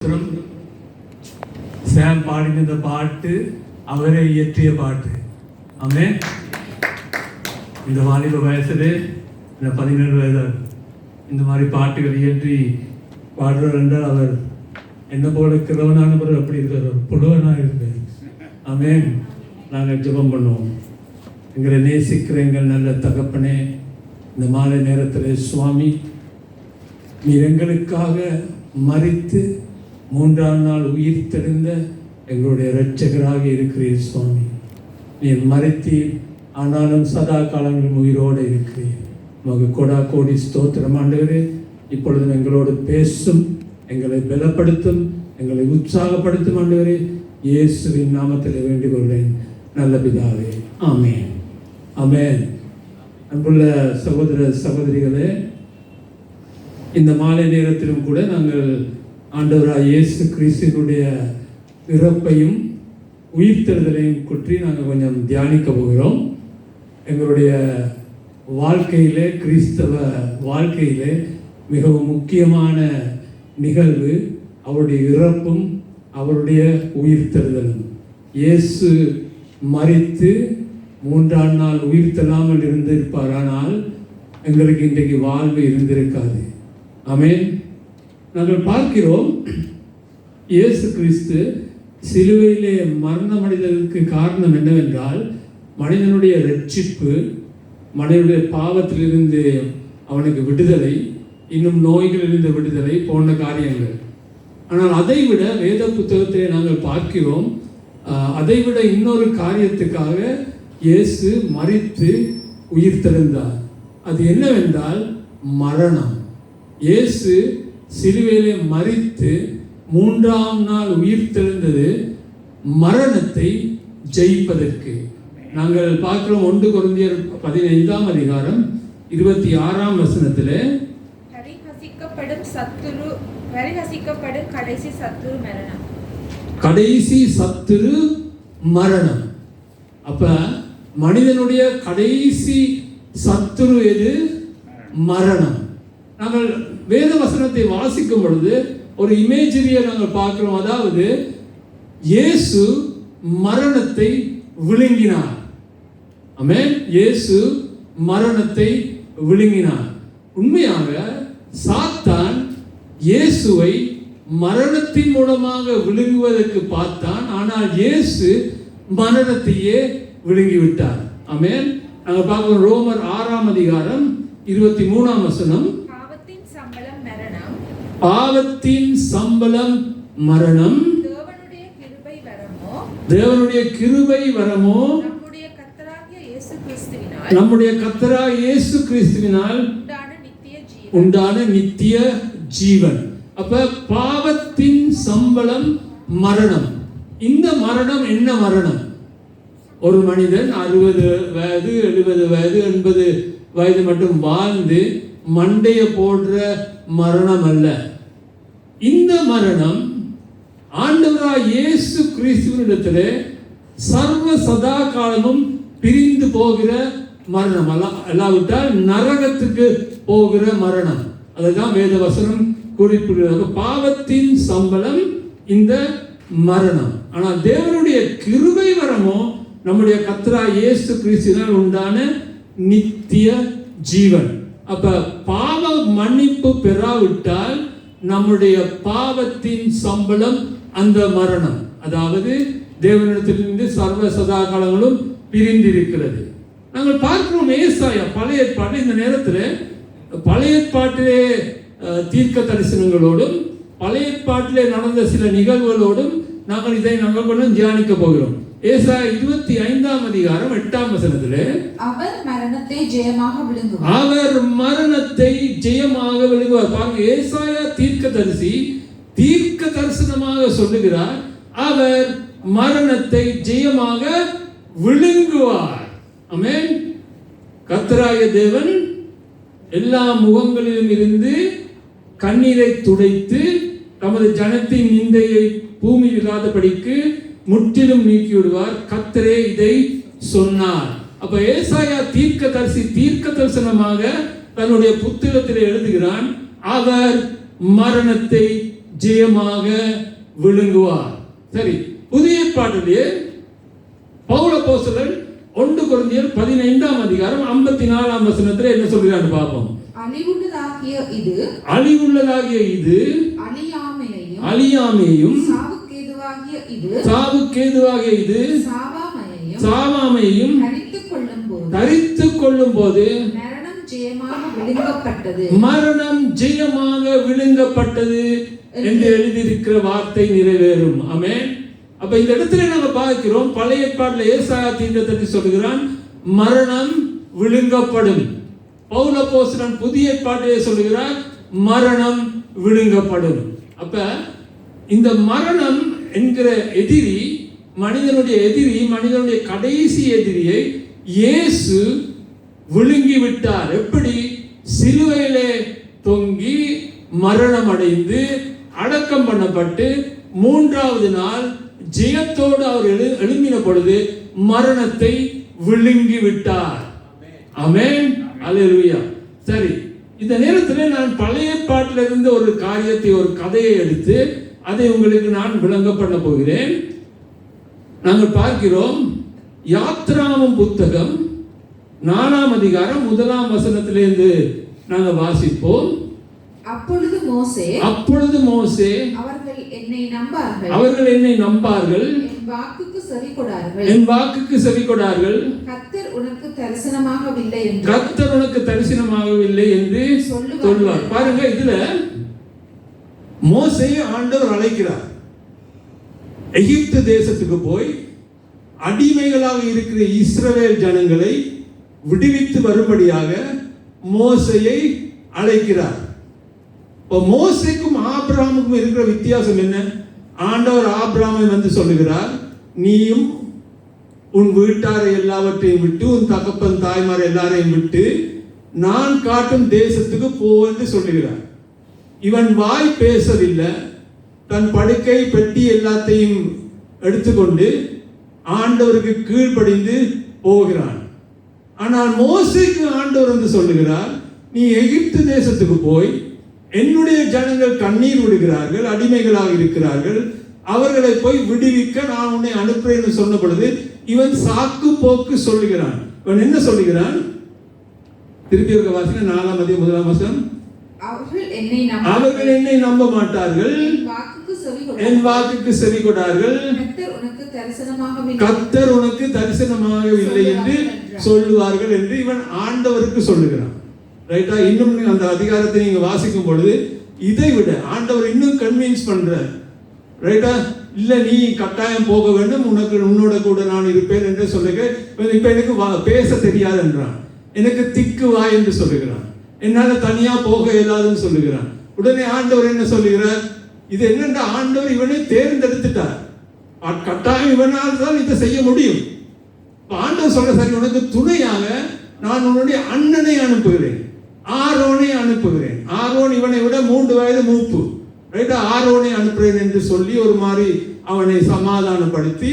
ஸ்தோத்திரம். சாம் பாடின இந்த பாட்டு அவரை இயற்றிய பாட்டு. ஆமென். இந்த வாலிப வயசுல இந்த 17 வயதாக இந்த மாதிரி பாட்டுகள் இயற்றி பாடுறார் என்றால் அவர் என்ன போல கிழவனானவர் அப்படி இருக்கிறார், புலவனாக இருக்கிறார். ஆமென். நாங்கள் ஜெபம் பண்ணுவோம். எங்களை நேசிக்கிற எங்கள் நல்ல தகப்பனே, இந்த மாலை நேரத்தில் சுவாமி நீர் எங்களுக்காக மரித்து 3ஆம் நாள் உயிர் தெழுந்த எங்களுடைய இரட்சகராக இருக்கிறீர் சுவாமி. நீர் மரித்தீர், ஆனாலும் சதா காலங்களும் உயிரோடு இருக்கிறீர். உமக்கு கொடா கோடி ஸ்தோத்திரம் ஆண்டவரே. இப்பொழுதும் எங்களோடு பேசும், எங்களை பலப்படுத்தும், எங்களை உற்சாகப்படுத்தும் ஆண்டவரே. இயேசுவின் நாமத்தில் வேண்டிக் கொள்கிறேன் நல்ல பிதாவே. ஆமென். ஆமென். அன்புள்ள சகோதர சகோதரிகளே, இந்த மாலை நேரத்திலும் கூட நாங்கள் ஆண்டவராக இயேசு கிறிஸ்துவினுடைய இறப்பையும் உயிர்த்தெழுதலையும் பற்றி நாங்கள் கொஞ்சம் தியானிக்க போகிறோம். எங்களுடைய வாழ்க்கையிலே, கிறிஸ்தவ வாழ்க்கையிலே மிகவும் முக்கியமான நிகழ்வு அவருடைய இறப்பும் அவருடைய உயிர்த்தெழுதலும். இயேசு மரித்து 3ஆம் நாள் உயிர்த்தெழாமல் இருந்திருப்பார், ஆனால் எங்களுக்கு இன்றைக்கு வாழ்வு இருந்திருக்காது. ஆமென். நாங்கள் பார்க்கிறோம், இயேசு கிறிஸ்து சிலுவையிலே மரணம் அடைந்ததற்கு காரணம் என்னவென்றால் மனிதனுடைய இரட்சிப்பு, மனிதனுடைய பாவத்திலிருந்து அவனுக்கு விடுதலை, இன்னும் நோய்களிலிருந்து விடுதலை போன்ற காரியங்கள். ஆனால் அதைவிட வேத புத்தகத்திலே நாங்கள் பார்க்கிறோம், அதைவிட இன்னொரு காரியத்துக்காக இயேசு மரித்து உயிர்த்தெழுந்தார். அது என்னவென்றால் மரணம். இயேசு சிலுவையிலே மரித்து 3ஆம் நாள் உயிர்த்தெழுந்தது மரணத்தை ஜெயிப்பதற்கு. நாங்கள் பார்க்கிறோம் 1 கொரிந்தியர் 15ஆம் அதிகாரம் 26ஆம் வசனத்திலே, பரிஹசிக்கப்படும் கடைசி சத்துரு மரணம். கடைசி சத்துரு மரணம். அப்ப மனிதனுடைய கடைசி சத்துரு எது? மரணம். நாங்கள் வேத வசனத்தை வாசிக்கும் பொழுது ஒரு இமேஜரியை நாங்கள் பார்க்கிறோம். அதாவது இயேசு மரணத்தை விழுங்கினார். ஆமென். இயேசு மரணத்தை விழுங்கினார். உண்மையாக சாத்தான் இயேசுவை மரணத்தின் மூலமாக விழுங்குவதற்கு பார்த்தான், ஆனால் இயேசு மரணத்தையே விழுங்கிவிட்டார். ஆமென். நாங்கள் பார்க்கிறோம் ரோமர் 6ஆம் அதிகாரம் 23ஆம் வசனம், பாவத்தின் சம்பளம் மரணம், பாவத்தின் சம்பளம் மரணம், தேவனுடைய கிருபை வரமோ, தேவனுடைய கிருபை வரமோ, நம்முடைய கர்த்தராகிய இயேசு கிறிஸ்துவினால் உண்டான நித்திய ஜீவன். அப்ப பாவத்தின் சம்பளம் மரணம். இந்த மரணம் என்ன மரணம்? ஒரு மனிதன் 60 வயது 70 வயது 80 வயது மட்டும் வாழ்ந்து மண்டைய போடுற மரணம் அல்ல. இந்த மரணம் ஆண்டவராய் இயேசு கிறிஸ்துவினிடத்திலே சர்வ சதா காலமும் பிரிந்து போகிற மரணம் அல்லாவிட்டால் நரகத்துக்கு போகிற மரணம். அதுதான் வேத வசனம் குறிப்பிடுகிறது. பாவத்தின் சம்பளம் இந்த மரணம். ஆனால் தேவனுடைய கிருபை வரமோ நம்முடைய கர்த்தராகிய இயேசு கிறிஸ்துவினால் உண்டான நித்திய ஜீவன். அப்ப பாவ மன்னிப்பு பெறாவிட்டால் நம்முடைய பாவத்தின் சம்பளம் அந்த மரணம். அதாவது தேவனிடத்திலிருந்து சர்வ சதா காலங்களும் பிரிந்திருக்கிறது. நாங்கள் பார்க்கிறோம் ஏசாயா பழைய ஏற்பாடு. இந்த நேரத்தில் பழைய ஏற்பாட்டிலே தீர்க்க தரிசனங்களோடும் பழைய ஏற்பாட்டிலே நடந்த சில நிகழ்வுகளோடும் நாங்கள் கொஞ்சம் தியானிக்க போகிறோம். ஏசாயா 25ஆம் அதிகாரம் 8ஆம் வசனத்திலே, அவர் மரணத்தை ஜெயமாக விழுங்குவார். அவர் மரணத்தை ஜெயமாக விழுங்குவார். பாருங்க, ஏசாயா தீர்க்க தரிசனமாக சொல்லுகிறார், அவர் மரணத்தை ஜெயமாக விழுங்குவார். ஆமென். கர்த்தராகிய தேவன் எல்லா முகங்களிலும் இருந்து கண்ணீரை துடைத்து தமது ஜனத்தின் நிந்தையை பூமியில் இல்லாதபடிக்கு முற்றிலும் நீக்கி விடுவார். கர்த்தரே இதை சொன்னார். அப்ப ஏசாயா தீர்க்க தரிசனமாக தன்னுடைய புத்தகத்தில் எழுதுகிறான், அவர் மரணத்தை ஜெயமாக விழுங்குவார். சரி, புதிய ஏற்பாட்டிலே பவுல் அப்போஸ்தலன் 1 கொரிந்தியர் 15ஆம் அதிகாரம் 54ஆம் வசனத்திலே என்ன சொல்கிறான்னு பார்ப்போம். அழிவுள்ளதாகிய இது அழியாமையையும் சாவுக்கேதுவாகிய இது சாவாமையையும் தரித்துக் கொள்ளும் போது மரணம் ஜெயமாக விழுங்கப்பட்டது என்று எழுதியிருக்கிற வார்த்தை நிறைவேறும். ஆமென். அப்ப இந்த இடத்துல நாங்க பார்க்கிறோம், பழைய ஏற்பாட்டில் ஏசாயா தீர்க்கதரிசி சொல்கிறான் மரணம் விழுங்கப்படும். பவுல் அப்போஸ்தலன் புதிய ஏற்பாட்டிலே சொல்கிறார் மரணம் விழுங்கப்படும். அப்ப இந்த மரணம் என்கிற எதிரி, மனிதனுடைய கடைசி எதிரியை இயேசு விழுங்கி விட்டார். எப்படி? சிலுவையிலே தொங்கி மரணம் அடைந்து அடக்கம் பண்ணப்பட்டு 3வது நாள் ஜெயத்தோடு அவர் எழும்பின பொழுது மரணத்தை விழுங்கி விட்டார். ஆமென், அல்லேலூயா. சரி, இந்த நேரத்தில் நான் பழைய ஏற்பாட்டில் இருந்த ஒரு காரியத்தை, ஒரு கதையை எடுத்து அதை உங்களுக்கு நான் விளங்க பண்ண போகிறேன். நாங்கள் பார்க்கிறோம், யாத்ராமம் புத்தகம் 4ஆம் அதிகாரம் 1ஆம் வசனத்திலிருந்து நாங்கள் வாசிப்போம். அப்பொழுது மோசே அவர்கள் என்னை நம்பார்கள், என் வாக்குக்கு செவி கொடார்கள், கர்த்தர் உனக்கு தரிசனமாகவில்லை என்று சொல்வார். பாருங்க, இதுல மோசேயை ஆண்டவர் அழைக்கிறார். எகிப்து தேசத்துக்கு போய் அடிமைகளாக இருக்கிற இஸ்ரவேல் ஜனங்களை விடுவித்து வரும்படியாக மோசேயை அழைக்கிறார். மோசேக்கும் ஆபிரகாமுக்கும் இருக்கிற வித்தியாசம் என்ன? ஆண்டவர் ஆபிரகாமை வந்து சொல்லுகிறார், நீயும் உன் வீட்டாரை எல்லாவற்றையும் விட்டு, உன் தகப்பன் தாய்மார் எல்லாரையும் விட்டு நான் காட்டும் தேசத்துக்கு போ என்று சொல்லுகிறார். இவன் வாய் பேசவில்லை, தன் படுக்கை பெட்டி எல்லாத்தையும் எடுத்துக்கொண்டு ஆண்டவருக்கு கீழ்ப்படிந்து போகிறான். ஆனால் மோசேக்கு ஆண்டவர் வந்து சொல்லுகிறார், நீ எகிப்து தேசத்துக்கு போய் என்னுடைய ஜனங்கள் கண்ணீர் விடுகிறார்கள், அடிமைகளாக இருக்கிறார்கள், அவர்களை போய் விடுவிக்க நான் உன்னை அனுப்புறேன்னு சொன்ன பொழுது இவன் சாக்கு போக்கு சொல்லுகிறான். இவன் என்ன சொல்லுகிறான்? திருப்பி இருக்க வாசிங்க, 4ஆம் அதிகாரம் 1ஆம் வசனம். அவர்கள் என்னை நம்ப மாட்டார்கள், என் வாக்குக்கு செவி கொடார்கள், கர்த்தர் உனக்கு தரிசனமாகவில்லை என்று சொல்லுவார்கள் என்று இவன் ஆண்டவருக்கு சொல்லுகிறான். ரைட்டா? இன்னும் அந்த அதிகாரத்தை நீங்க வாசிக்கும் பொழுது இதை விட ஆண்டவர் இன்னும் கன்வின்ஸ் பண்ற. ரைட்டா? இல்ல, நீ கட்டாயம் போக வேண்டும், உன்னோட கூட நான் இருப்பேன் என்று சொல்லுங்க. இப்ப எனக்கு பேச தெரியாது என்றான், எனக்கு திக்கு வா என்று சொல்லுகிறான், என்னால தனியா போக இயலாதுன்னு சொல்லுகிறான். உடனே ஆண்டவர் என்ன சொல்லுகிறார்? இது என்னென்ற ஆண்டவர் இவனை தேர்ந்தெடுத்துட்டார், கட்டாயம் இவனால் தான் இதை செய்ய முடியும். ஆண்டவர் சொல்ற, சரி, உனக்கு துணையாக நான் உன்னுடைய அண்ணனை அனுப்புகிறேன், ஆரோனை அனுப்புகிறேன். ஆரோன் இவனை விட 3 வயது மூப்பு. ரைட்டா? ஆரோனை அனுப்புகிறேன் என்று சொல்லி ஒரு மாதிரி அவனை சமாதானப்படுத்தி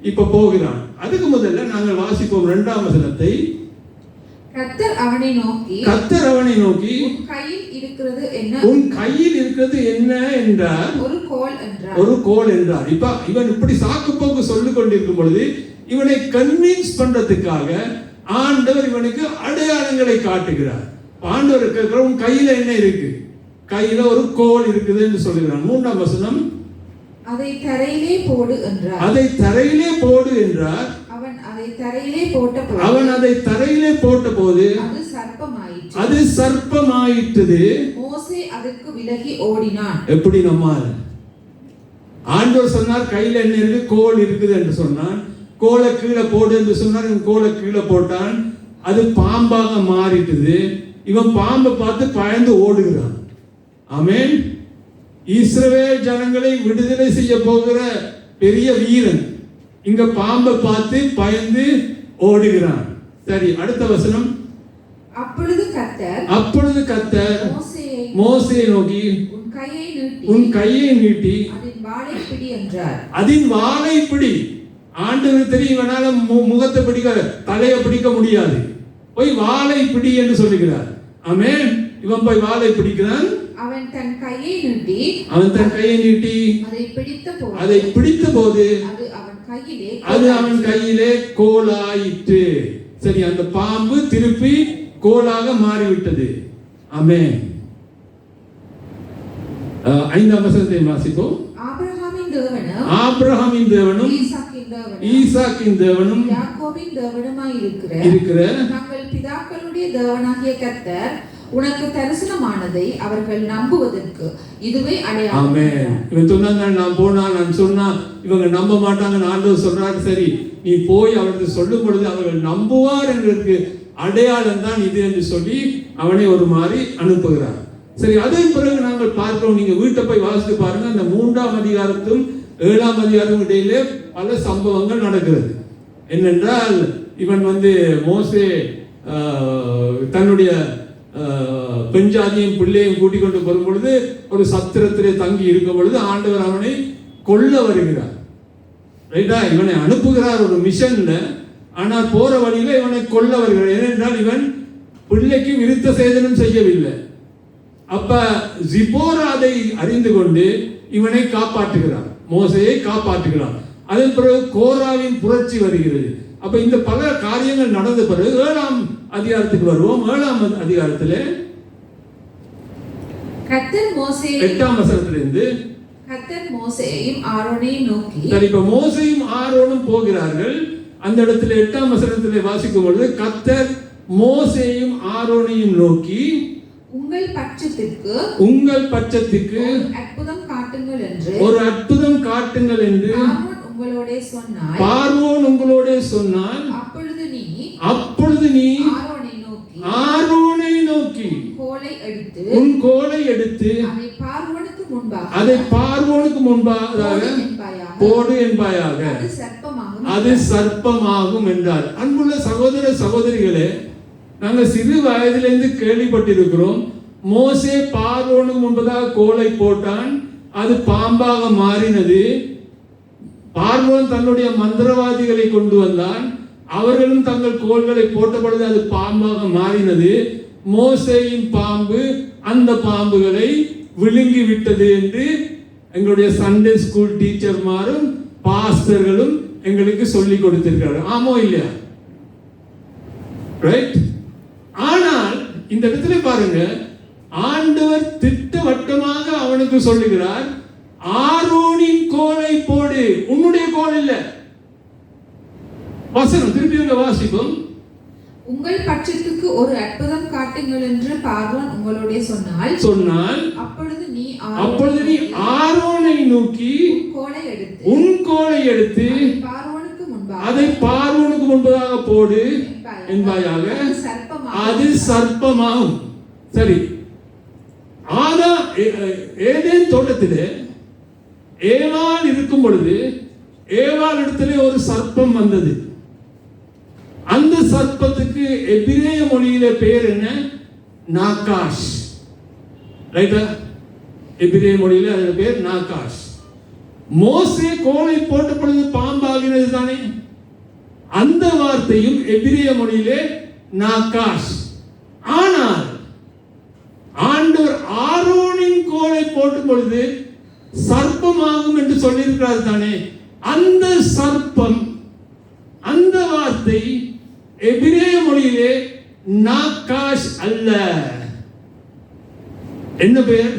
இப்ப போகிறான். அதுக்கு முதல்ல நாங்கள் வாசிப்போம் 2ஆம் வசனத்தை. கர்த்தர் அவனை நோக்கி உன் கையில் இருக்கிறது என்ன என்றார். ஒரு கோல் என்றார். இப்ப இவன் இப்படி சாக்கு போக்கு சொல்லிக் கொண்டிருக்கும் பொழுது இவனை கன்வின்ஸ் பண்றதுக்காக ஆண்டவர் இவனுக்கு அடையாளங்களை காட்டுகிறார். ஆண்டவர் கேட்கிற, உன் கையில என்ன இருக்கு? கையில ஒரு கோல் இருக்குது என்று சொல்லுகிறான். 3ஆம் வசனம். அதை தரையிலே போடு என்றார். அவன் அதை தரையிலே போட்டபோது அது சர்ப்பமாயிற்று. மோசே அதற்கு விலகி ஓடினான். எப்படி? நம்மால் ஆண்டவர் சொன்னார் கையில என்ன இருக்கு? கோல் இருக்குது என்று சொன்னான். கோலை கீழே போடு என்று சொன்னார். இவன் கோலை கீழே போட்டான், அது பாம்பாக மாறிட்டது. இவன் பாம்பை பார்த்து பயந்து ஓடுகிறான். ஆமென். இஸ்ரவேல் ஜனங்களை விடுதலை செய்ய போகிற பெரிய வீரன் இங்க பாம்பை பார்த்து பயந்து ஓடுகிறான். சரி, அடுத்த வசனம். அப்பொழுது கர்த்தர் மோசேயை நோக்கி உன் கையை நீட்டி அதின் வாளை பிடி. ஆண்டவருக்கு தெரியும், இவனால முகத்தை பிடிக்க, தலையை பிடிக்க முடியாது. போய் வாளை பிடி என்று சொல்லுகிறார். ஆமென். இவன் போய் வாளை பிடிக்கிறான். அவன் தன் கையை நீட்டி அதை பிடித்த போது அது அவன் கையிலே கோலாயிற்று. சரி, அந்த பாம்பு திருப்பி கோலாக மாறிவிட்டது. ஆமென். 5ஆம் வசனத்தை வாசிப்போம். ஆபிரகாமின் தேவனும் ஈசாக்கின் தேவனும் யாக்கோபின் தேவனுமாய் இருக்கிற தங்கள் பிதாக்களுடைய தேவனாகிய கர்த்தர் உனக்கு தரிசனமானதை அவர்கள் நம்புவதற்கு இதுவே அடையாளம். ஆமென். இவன் சொன்னாங்க, நான் போனா நான் சொன்னா இவங்க நம்ப மாட்டாங்கன்னு ஆண்டவர் சொல்றாரு. சரி, நீ போய் அவருக்கு சொல்லும் பொழுது அவர்கள் நம்புவார் என்கிறதுக்கு அடையாளம் தான் இது என்று சொல்லி அவனை ஒரு மாதிரி அனுப்புகிறார். சரி, அதன் பிறகு நாங்கள் பார்க்கிறோம். நீங்க வீட்டை போய் வாசித்து பாருங்க. அந்த 3ஆம் அதிகாரத்தும் 7ஆம் அதிகாரத்தும் இடையிலே பல சம்பவங்கள் நடக்கிறது. என்னென்றால், இவன் மோசே தன்னுடைய பெண்ஜாதியும் பிள்ளையும் கூட்டிக் கொண்டு வரும் பொழுது ஒரு சத்திரத்திலே தங்கி இருக்கும் பொழுது ஆண்டவர் அவனை கொல்ல வருகிறார். ரைட்டா? இவனை அனுப்புகிறார் ஒரு மிஷன்ல. ஆனால் போற வழியில இவனை கொல்ல வருகிறார். ஏனென்றால் இவன் பிள்ளைக்கு விருத்த சேதனம் செய்யவில்லை. அப்ப ஜிபோரா அதை அறிந்து கொண்டு இவனை காப்பாற்றுகிறார், மோசையை காப்பாற்றுகிறார். அதன் பிறகு கோராவின் புரட்சி வருகிறது. அப்ப இந்த பல காரியங்கள் நடந்த பிறகு 7ஆம் அதிகாரத்துக்கு வருவோம். 7ஆம் அதிகாரத்திலே கர்த்தர் மோசேயை 8ஆம் வசனத்திலிருந்து கர்த்தர் மோசேயையும் ஆரோனையும் நோக்கி, சரி, இப்ப மோசேயும் ஆரோனும் போகிறார்கள். அந்த இடத்துல 8ஆம் வசனத்திலே வாசிக்கும் பொழுது கர்த்தர் மோசேயும் ஆரோனையும் நோக்கி, உங்கள் பட்சத்துக்கு ஒரு அற்புதம் காட்டுங்கள் என்று பார்வோன் உங்களோடே சொன்னால் அப்பொழுது நீ ஆரோனை நோக்கி உன் கோலை எடுத்து அதை பார்வோனுக்கு முன்பாக போடு என்பாயாக, அது சர்ப்பமாகும் என்றார். அன்புள்ள சகோதர சகோதரிகளே, நாங்கள் சிறு வயதிலிருந்து கேள்விப்பட்டிருக்கிறோம். மோசே பார்வோனுக்கு முன்பதாக கோலை போட்டான், அது பாம்பாக மாறினது. பார்வோன் தன்னுடைய மந்திரவாதிகளை கொண்டு வந்தான், அவர்களும் தங்கள் கோல்களை போட்ட பொழுது அது பாம்பாக மாறினது. மோசேயின் பாம்பு அந்த பாம்புகளை விழுங்கி விட்டது என்று எங்களுடைய சண்டே ஸ்கூல் டீச்சர்மாரும் பாஸ்டர்களும் எங்களுக்கு சொல்லி கொடுத்திருக்கிறார்கள். ஆமோ இல்லையா? ரைட்? ஆனால் இந்த இடத்துல பாருங்க, ஆண்டவர் திட்டவட்டமாக அவனுக்கு சொல்லுகிறார், ஆரோனின் கோலை போடு, உன்னுடைய கோல் இல்ல. வசனம் திருப்பி வாசிப்போம். உங்கள் பட்சத்துக்கு ஒரு அற்புதம் காட்டுங்கள் என்று பார்வோன் உங்களோட சொன்னால் அப்பொழுது நீ ஆரோனை நோக்கி உன் கோலை எடுத்து அதை பார்வோனுக்கு முன்பதாக போடு என்பாயாக, அது சர்ப்பமாகும். சரி, ஏதேன் தோட்டத்திலே ஏவாள் இருக்கும் பொழுது ஏவாள் இடத்திலே ஒரு சர்ப்பம் வந்தது. அந்த சர்ப்பத்துக்கு எபிரேய மொழியிலே பெயர் என்ன? நாகாஷ். ரைட்டா? எபிரேய மொழியிலே அதோட பேர் நாகாஷ். மோசே கோலை போட்ட பொழுது பாம்பாகினது தானே, அந்த வார்த்தையும் எபிரேய மொழியிலே நாகாஷ். ஆனால் ஆண்டவர் ஆரோனின் கோலை போட்டும் பொழுது சர்ப்பமாகும் என்று சொல்லியிருக்கிறார் தானே. அந்த சர்ப்பம், அந்த வார்த்தை எபிரேய மொழியிலே நாகாஷ் அல்ல. என்ன பெயர்?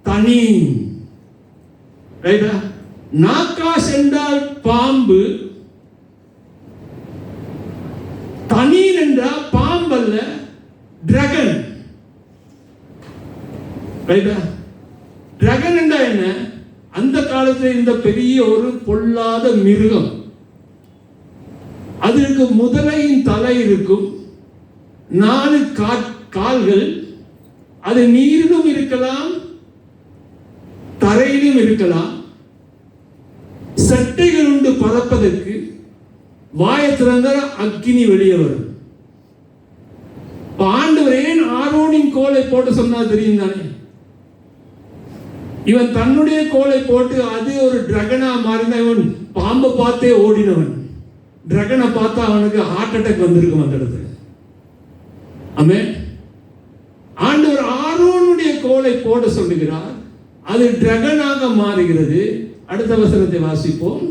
தனீன். ரைட்டா? நாகாஷ் என்றால் பாம்பு, தனீன் என்றால் பாம்பு அல்ல, டிராகன். ரைட்டா? டிராகன் என்றா என்ன? அந்த காலத்தில் இந்த பெரிய ஒரு பொல்லாத மிருகம். அதற்கு முதலையின் தலை இருக்கும், 4 கால்கள். அது நீரிலும் இருக்கலாம், தரையிலும் இருக்கலாம். சட்டைகள் உண்டு பறப்பதற்கு. வாயை திறந்தால் அக்கினி வெளியே வரும். ஆண்டவர் ஏன் ஆரோனின் கோலை போட்டு சொன்னா தெரியும் தானே? இவன் தன்னுடைய கோலை போட்டு அது ஒரு டிராகனா மாறின, இவன் பாம்பை பார்த்தே ஓடினவன். டிராகனை பார்த்தா அவனுக்கு ஹார்ட் அட்டாக் வந்திருக்கும் அந்த இடத்துல. ஆமென். ஆண்டவர் ஆரோனுடைய கோலை போட சொல்லுகிறார். அது டிராகனாக மாறுகிறது. அடுத்த வசனத்தை வாசிப்போம்.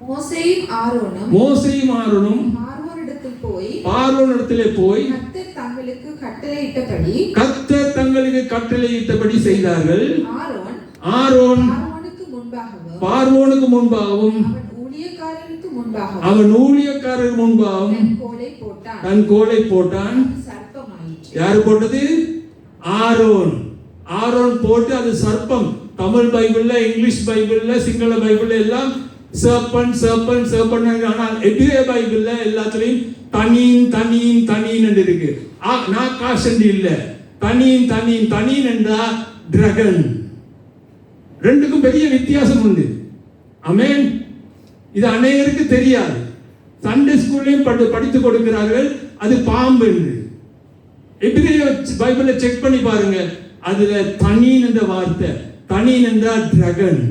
மோசேயும் ஆரோனும் பார்வோனிடத்திலே போய் கர்த்தர் தங்களுக்கு கட்டளையிட்டபடி செய்தார்கள். ஆரோன் பார்வோனுக்கு முன்பாகவும் அவன் ஊழியக்காரருக்கு முன்பாகவும் தன் கோலை போட்டான். யாரு போட்டது? ஆரோன். ஆரோன் போட்டு அது சர்ப்பம். தமிழ் பைபிள்ல, இங்கிலீஷ் பைபிள்ல, சிங்கள பைபிள்ல எல்லாம் சர்பன். ஆனால் எபிரேய பைபிள்ல எல்லாத்துலயும் தனீன் இருக்கு. நாகாஷ் இல்ல, தனீன் என்றா டிராகன். ரெண்டுக்கும் பெரிய வித்தியாசம் உண்டு. ஆமென். இது அநேகருக்கு தெரியாது. சண்டே ஸ்கூல்லையும் படித்து கொடுக்கிறார்கள் அது பாம்பு என்று. எபிரேய பைபிளை செக் பண்ணி பாருங்க, அதுல தனீன் என்ற வார்த்தை, தனீன் என்றா டிராகன்.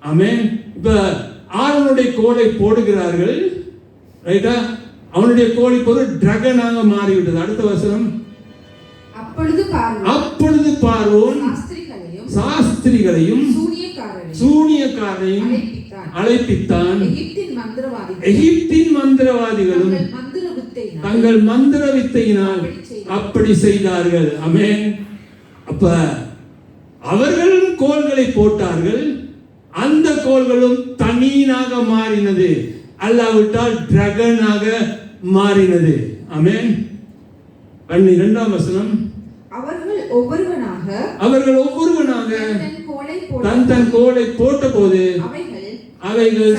ஆமென். இப்ப ஆரோனுடைய கோலை போடுகிறார்கள், ரைட்டா? அவனுடைய கோழி ஒரு டிராகனாக மாறிவிட்டது. அடுத்த வசனம். அப்பொழுது பார்வோன் சாஸ்திரிகளையும் சூனியக்காரரையும் அழைப்பித்தான். எகிப்தின் மந்திரவாதிகளும் தங்கள் மந்திர வித்தையினால் அப்படி செய்தார்கள். ஆமென். அப்ப அவர்களும் கோல்களை போட்டார்கள், அந்த கோல்களும் தனீனாக மாறினது, அல்லாவிட்டால் டிராகனாக மாறினது. ஆமென். 12ஆம் வசனம். அவர்கள் ஒவ்வொருவனாக தன் கோலை போட்ட போது அவைகள்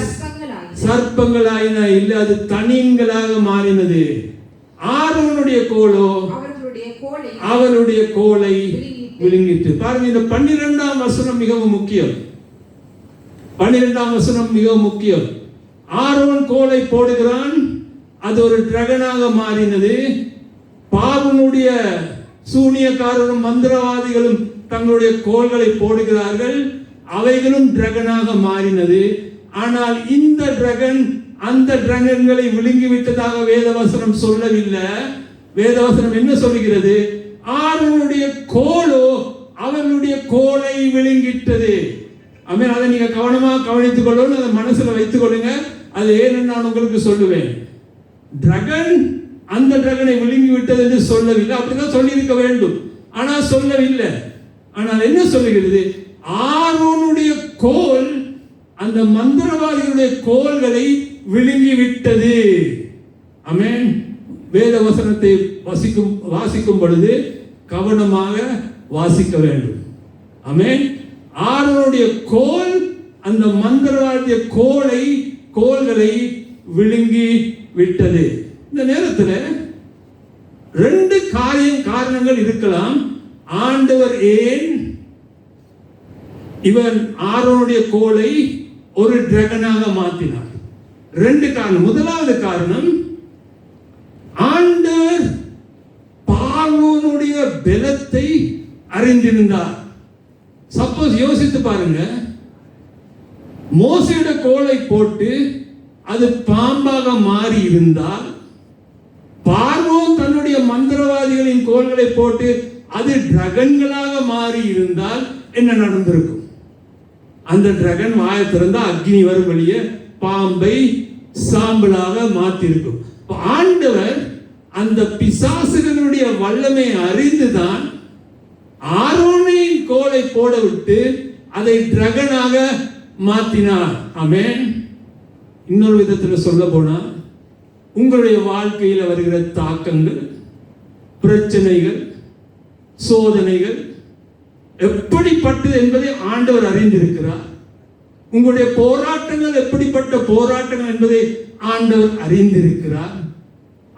சர்ப்பங்களாயின, இல்லை அது தனீன்களாக மாறினது. ஆரோனுடைய கோலோ அவருடைய கோலை விழுங்கிட்டு. பாருங்க, இந்த 12ஆம் வசனம் மிகவும் முக்கியம். 12ஆம் வசனம் மிகவும் முக்கியம். ஆரோன் கோலை போடுகிறான், அது ஒரு டிராகனாக மாறினது. பார்வோனுடைய சூனியக்காரரும் மந்திரவாதிகளும் தங்களுடைய கோல்களை போடுகிறார்கள், அவைகளும் டிராகனாக மாறினது. ஆனால் இந்த டிராகன் அந்த டிராகன்களை விழுங்கிவிட்டதாக வேதவசனம் சொல்லவில்லை. வேதவசனம் என்ன சொல்கிறது? ஆரோனுடைய கோலோ அவர்களுடைய கோலை விழுங்கிட்டது. ஆமென். அதை நீங்க கவனமாக கவனித்துக் கொள்ளணும், அதை மனசுல வைத்துக் கொள்ளுங்க. அது ஏன்னு நான் உங்களுக்கு சொல்லுவேன். டிராகன் அந்த டிராகனை விழுங்கி விட்டது என்று சொல்லவில்லை. அப்படிதான் சொல்லி இருக்க வேண்டும், ஆனால் சொல்லவில்லை. ஆனால் என்ன சொல்லுகிறது? ஆரோனுடைய கோல் அந்த மந்திரவாதிகளுடைய கோல்களை விழுங்கி விட்டது. ஆமென். வேத வசனத்தை வாசிக்கும் பொழுது கவனமாக வாசிக்க வேண்டும். ஆமென். ஆரோனுடைய கோல் அந்த மந்திரவாதிய கோல்களை விழுங்கி விட்டது. இந்த நேரத்தில் ரெண்டு காரணங்கள் இருக்கலாம். ஆண்டவர் ஏன் இவன் ஆரோனுடைய கோலை ஒரு டிராகனாக மாற்றினார்? ரெண்டு காரணம். முதலாவது காரணம், ஆண்டவர் பார்வோனுடைய பலத்தை அறிந்திருந்தார். சப்போஸ் யோசித்து பாருங்க, மோசேயோட கோலை போட்டு அது பாம்பாக மாறி இருந்தால், பார்வோன் தன்னுடைய மந்திரவாதிகளின் கோல்களை போட்டு அது டிராகன்களாக மாறி இருந்தால் என்ன நடந்திருக்கும்? அந்த டிராகன் வாயை திறந்தா அக்னி வரும் வழியே பாம்பை சாம்பலாக மாற்றிருக்கும். ஆண்டவர் அந்த பிசாசுகளுடைய வல்லமை அறிந்துதான் ஆரோனின் கோலை போட விட்டு அதை டிராகனாக மாற்றினார். ஆமென். இன்னொரு விதத்தில் சொல்ல போனா, உங்களுடைய வாழ்க்கையில் வருகிற தாக்கங்கள், பிரச்சனைகள், சோதனைகள் எப்படிப்பட்டது என்பதை ஆண்டவர் அறிந்திருக்கிறார். உங்களுடைய போராட்டங்கள் எப்படிப்பட்ட போராட்டங்கள் என்பதை ஆண்டவர் அறிந்திருக்கிறார்.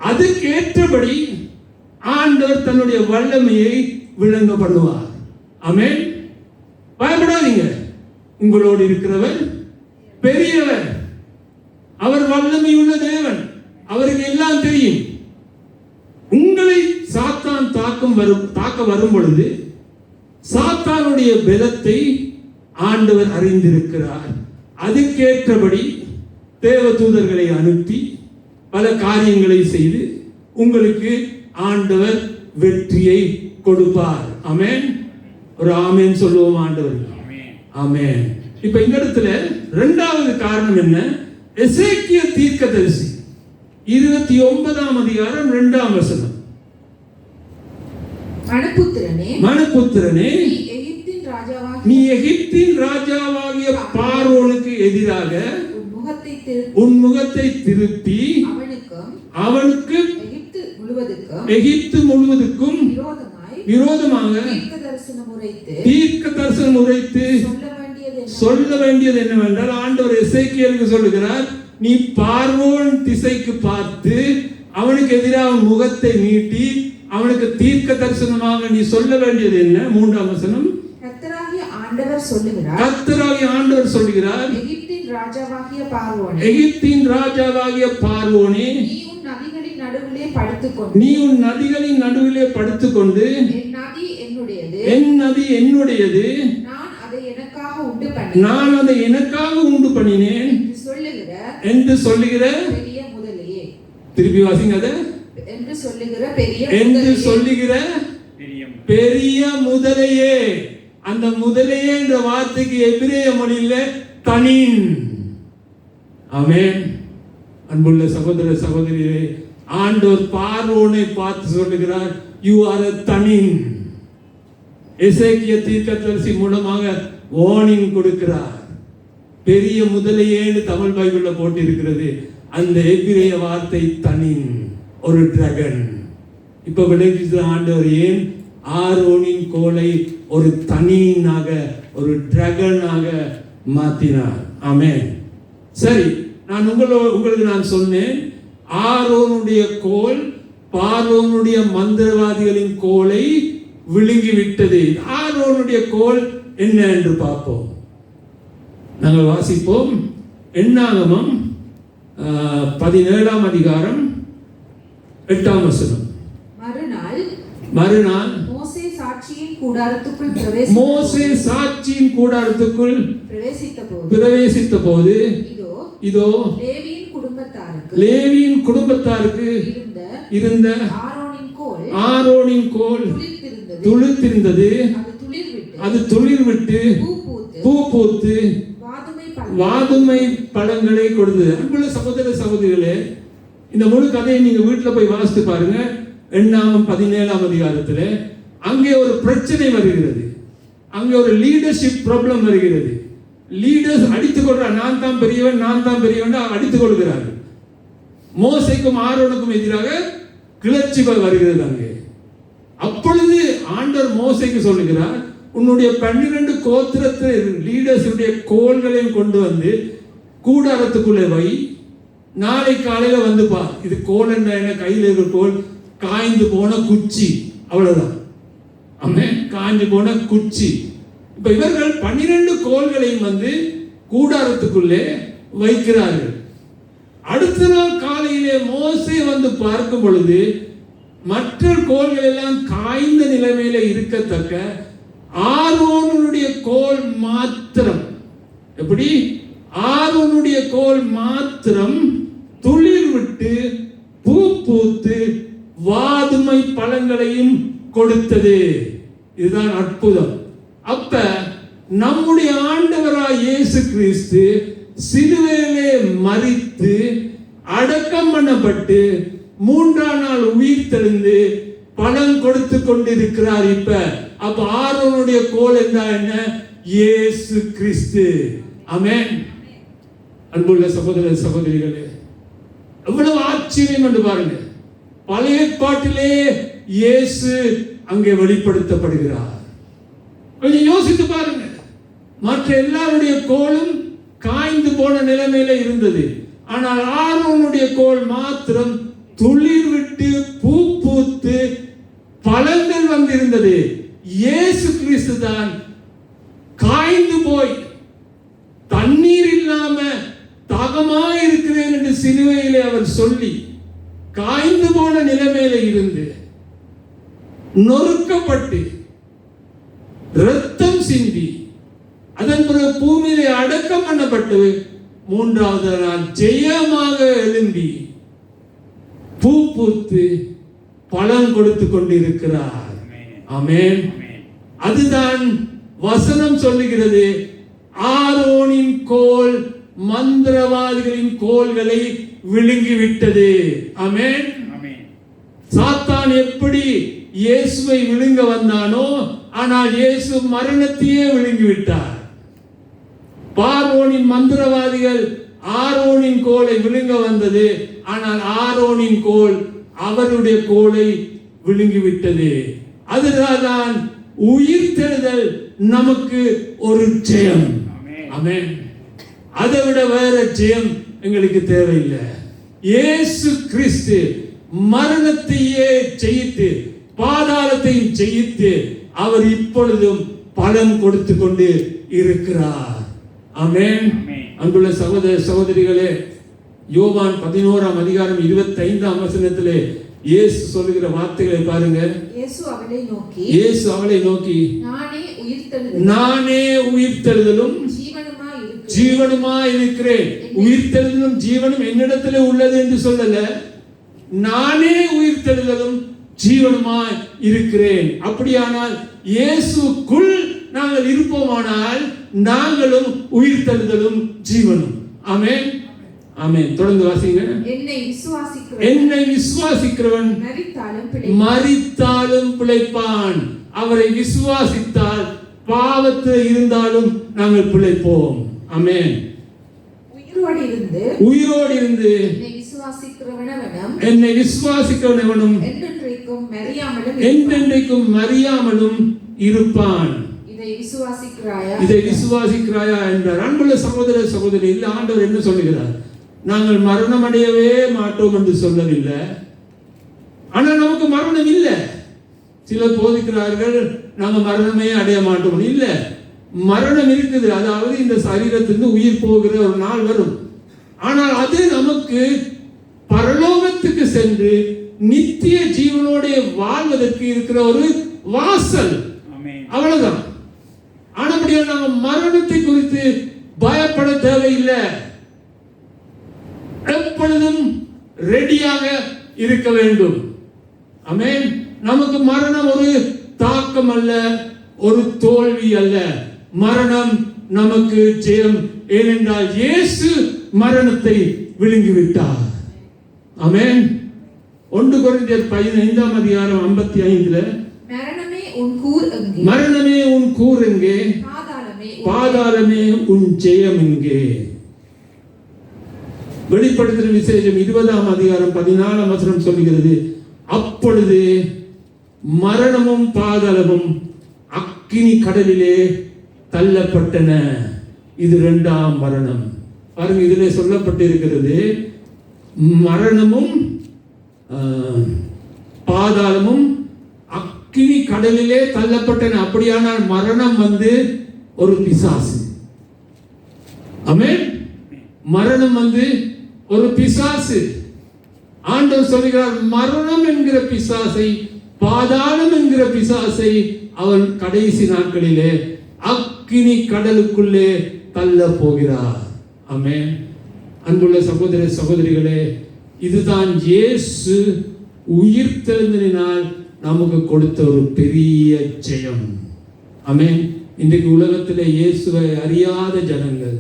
அதுக்கேற்றபடி ஆண்டவர் தன்னுடைய வல்லமையை விளங்க பண்ணுவார். ஆமென். பயப்படாதீங்க. உங்களோடு இருக்கிறவர் பெரியவர், அவர் வல்லமை உள்ள தேவன், அவருக்கு எல்லாம் தெரியும். உங்களை சாத்தான் தாக்க வரும் பொழுது சாத்தானுடைய பலத்தை ஆண்டவர் அறிந்திருக்கிறார். அதுக்கேற்றபடி தேவ தூதர்களை அனுப்பி பல காரியங்களை செய்து உங்களுக்கு ஆண்டவர் வெற்றியை கொடுப்பார். ஆமென். ஒரு ஆமென் சொல்லுவோம் ஆண்டவர். ஆமென். இப்ப இந்த இடத்துல இரண்டாவது காரணம் என்ன? எசேக்கியேல் தீர்க்கதரிசி 29ஆம் அதிகாரம் 2ஆம் வசனம். மனுபுத்திரனே, நீ எகிப்தின் ராஜாவாகிய பார்வோனுக்கு எதிராக உன் முகத்தை திருப்பி அவனுக்கு எகிப்து முழுவதுக்கும் விரோதமாக தீர்க்க தரிசனம் உரைத்து சொல்ல வேண்டியது என்னவென்றால், ஆண்டவர் எசேக்கியேலுக்கு சொல்லுகிறார், நீ பார்வோன் திசைக்கு பார்த்து அவனுக்கு எதிராக முகத்தை நீட்டி அவனுக்கு தீர்க்க தரிசனமாக நீ சொல்ல வேண்டியது என்ன? 3ஆம் வசனம். கர்த்தராகிய ஆண்டவர் சொல்லுகிறார், எகிப்தின் ராஜாவாகிய பார்வோனே, நீ உன் நதிகளின் நடுவிலே படுத்துக்கொண்டு என் நதி என்னுடையது, நான் அதை எனக்காக உண்டு பண்ணினேன் என்று சொல்லுகிற, திருப்பி வாசிங்க அதை, என்று சொல்லுகிற பெரிய முதலையே. அந்த முதலையே என்ற வார்த்தைக்கு எபிரேய மொழியில தனின். ஆமென். அன்புள்ள சகோதர சகோதரியே, ஆண்டவர் பார்வோனை பார்த்து சொல்லுகிறார், யூ ஆர் எ தனின். எசேக்கியேல் தீர்க்கதரிசி மூலமாக வார்னிங் கொடுக்கிறார். பெரிய முதலையேன்னு தமிழ் பைபிள்ல போட்டு இருக்கிறது. அந்த எபிரேய வார்த்தை தனின், ஒரு டிராகன். இப்ப விளங்கிச்சு ஆண்டவர் ஏன் ஆரோனின் கோலை ஒரு தனியனாக, ஒரு டிராகனாக மாத்தினார். ஆமென். சரி, நான் உங்களுக்கு நான் சொன்னேன், ஆரோனுடைய கோல் பார்வோனுடைய மந்திரவாதிகளின் கோலை விழுங்கி விட்டது. ஆரோனுடைய கோல் என்ன என்று பார்ப்போம். நாங்கள் வாசிப்போம். என்னாகமம் 17ஆம் அதிகாரம் 8ஆம் வசனம். மறுநாள் மோசே சாட்சியின் கூடாரத்துக்குள் பிரவேசித்த போது இதோ லேவியின் குடும்பத்தாருக்கு இருந்த ஆரோனின் கோல் துளிர்த்திருந்தது. அது துளிர் விட்டு பூ பூத்து வாதுமை பழங்களை கொடுத்தது. அன்புள்ள சகோதர சகோதரிகளே, இந்த முழு கதையை நீங்க வீட்டில் போய் வாசித்து பாருங்க. என்னாகமம் 17ஆம் அதிகாரத்தில் அங்கே ஒரு பிரச்சனை வருகிறது. அங்கே ஒரு லீடர்ஷிப் ப்ராப்ளம் வருகிறது. லீடர்ஸ் அடித்துக் கொள்றார், நான் தான் பெரியவன் அடித்துக் கொள்கிறார்கள். மோசேக்கும் ஆரோனுக்கும் எதிராக கிளர்ச்சி வருகிறது அங்கே. அப்பொழுது ஆண்டவர் மோசேக்கு சொல்லுகிறார், உன்னுடைய 12 கோத்திரத்து லீடர்ஸுடைய கோல்களையும் கொண்டு வந்து கூடாரத்துக்குள்ளே வை, நாளை காலையில வந்து பார். இது கோல் என்ன? கையில் இருக்கிற கோல் காய்ந்து போன குச்சி, அவ்வளவுதான். ஆமென். காய்ந்து போன குச்சி. இப்ப இவர்கள் 12 கோல்களையும் வந்து கூடாரத்துக்குள்ளே வைக்கிறார்கள். அடுத்த நாள் காலையிலே மோசே வந்து பார்க்கும் பொழுது மற்ற கோல்கள் எல்லாம் காய்ந்த நிலைமையில இருக்கத்தக்க ஆரோனுடைய கோல் மாத்திரம், எப்படி? ஆரோனுடைய கோல் மாத்திரம் துளிர் விட்டு பூ பூத்து வாதுமை பழங்களையும் கொடுத்தது. இதுதான் அற்புதம். அப்ப நம்முடைய ஆண்டவராய் இயேசு கிறிஸ்து சிலுவையிலே மரித்து அடக்கம் பண்ணப்பட்டு 3ஆம் நாள் உயிர் தெழுந்து பலன் கொடுத்து கொண்டிருக்கிறார். அப்ப ஆரோனுடைய கோல் என்ன? இயேசு கிறிஸ்து. ஆமென். அன்புள்ள சகோதர சகோதரிகளே, எவ்வளவு ஆச்சரியம் என்று பாருங்க. பழைய ஏற்பாட்டிலே இயேசு அங்கே வெளிப்படுத்தப்படுகிறார். கொஞ்சம் யோசித்து பாருங்க. மற்ற எல்லாருடைய கோலும் காய்ந்து போன நிலைமையில இருந்தது. ஆனால் ஆரோனுடைய கோல் மாத்திரம் துளிர் விட்டு பூ பூத்து பழங்கள் வந்திருந்தது. இயேசு கிறிஸ்து தான் காய்ந்து போய் தண்ணீர் இல்லாம தாகமாக இருக்கிறேன் என்று சிலுவையிலே அவர் சொல்லி காய்ந்து போன நிலைமையில இருந்து நொறுக்கப்பட்டு இரத்தம் சிந்தி அதன் பிறகு பூமியிலே அடக்கம் பண்ணப்பட்டு 3ஆவது நாள் ஜெயமாக எழும்பி பூ பூத்து பலன் கொடுத்து கொண்டிருக்கிறார். ஆமென். அதுதான் வசனம் சொல்லுகிறது. ஆரோனின் கோல் மந்திரவாதிகளின் கோல்களை விழுங்கிவிட்டது. ஆமென். சாத்தான் எப்படி இயேசுவை விழுங்க வந்தானோ, ஆனால் இயேசு மரணத்தையே விழுங்கிவிட்டார். பார்வோனின் மந்திரவாதிகள் ஆரோனின் கோலை விழுங்க வந்தது, ஆனால் ஆரோனின் கோல் அவருடைய கோலை விழுங்கிவிட்டது. அதுதான் உயிர்த்தெழுதல் நமக்கு ஒரு ஜெயம். ஆமென். அதை விட வேற ஜெயம் எங்களுக்கு தேவையில்லை. இயேசு கிறிஸ்து மரணத்தையே ஜெயித்து பாதாளத்தையும் ஜெயித்து அவர் இப்பொழுதும் பலன் கொடுத்து கொண்டு இருக்கிறார். ஆமென். அன்புள்ள சகோதர சகோதரிகளே, யோவான் 11ஆம் அதிகாரம் 25ஆம் வசனத்திலே இயேசு சொல்லுகிற வார்த்தைகளை பாருங்க. இயேசு அவளை நோக்கி நானே உயிர்த்தெழுதலும் ஜீவனுமாய் இருக்கிறேன். உயிர்த்தெழுதலும் ஜீவனும் என்னிடத்திலே உள்ளது என்று சொல்லல, நானே உயிர்த்தெழுதலும் ஜீவனுமாய் இருக்கிறேன். அப்படியானால் இயேசுக்குள் நாங்கள் இருப்போமானால் நாங்களும் உயிர்த்தெழுதலும் ஜீவனும். ஆமென். ஆமென். தொடர்ந்து வாசிங்க. என்னை விசுவாசிக்கிறவன் மரித்தாலும் பிழைப்பான். அவரை விசுவாசித்தால் பாவத்தில் இருந்தாலும் நாங்கள் பிழைப்போம். ஆமென். உயிரோடு இருந்து என்னை விசுவாசிக்கிறவனும் என்றென்றைக்கும் மறியாமலும் இருப்பான். இதை விசுவாசிக்கிறாயா என்றார். அன்புள்ள சகோதர சகோதரி, இல்ல ஆண்டவர் என்ன சொல்லுகிறார்? நாங்கள் மரணம் அடையவே மாட்டோம் என்று சொல்லவில்லை, ஆனால் நமக்கு மரணம் இல்லை. சிலர் போதிக்கிறார்கள் நாங்கள் மரணமே அடைய மாட்டோம். இல்ல, மரணம் இருக்குது. அதாவது இந்த சரீரத்திலிருந்து உயிர் போகிற ஒரு நாள் வரும். ஆனால் அது நமக்கு பரலோகத்துக்கு சென்று நித்திய ஜீவனோட வாழ்வதற்கு இருக்கிற ஒரு வாசல். அவ்வளவுதான். ஆனபடியால் நாங்கள் மரணத்தை குறித்து பயப்பட தேவையில்லை. எப்பொழுதும் ரெடியாக இருக்க வேண்டும். ஆமென். நமக்கு மரணம் ஒரு தாக்கம் அல்ல, ஒரு தோல்வி அல்ல. மரணம் நமக்கு ஜெயம். ஏனென்றால் இயேசு மரணத்தை விழுங்கிவிட்டார். ஆமென். 1 கொரிந்தியர் 15ஆம் அதிகாரம் 55 மரணமே உன் கூர் எங்கே, பாதாளமே உன் ஜெயம் எங்கே. வெளிப்படுத்தின விசேஷம் 20ஆம் அதிகாரம் 14ஆம் வசனம் சொல்கிறது, அப்பொழுது மரணமும் பாதாளமும் அக்கினி கடலிலே தள்ளப்பட்டன. இது 2ஆம் மரணம். பாருங்க, இதிலே சொல்லப்பட்டிருக்கிறது மரணமும் பாதாளமும் அக்கினி கடலிலே தள்ளப்பட்டன. அப்படியானால் மரணம் ஒரு பிசாசு. ஆமென். மரணம் ஒரு பிசாசு. ஆண்டவர் சொல்கிறார், மரணம் என்கிற பிசாசை, பாதாளம் என்கிற பிசாசை அவன் கடைசி நாட்களிலே அக்கினி கடலுக்குள்ளே தள்ள போகிறார். ஆமென். அன்புள்ள சகோதர சகோதரிகளே, இதுதான் இயேசு உயிர்த்தெழுந்ததினால் நமக்கு கொடுத்த ஒரு பெரிய ஜெயம். ஆமென். இன்றைக்கு உலகத்திலே இயேசுவை அறியாத ஜனங்கள்,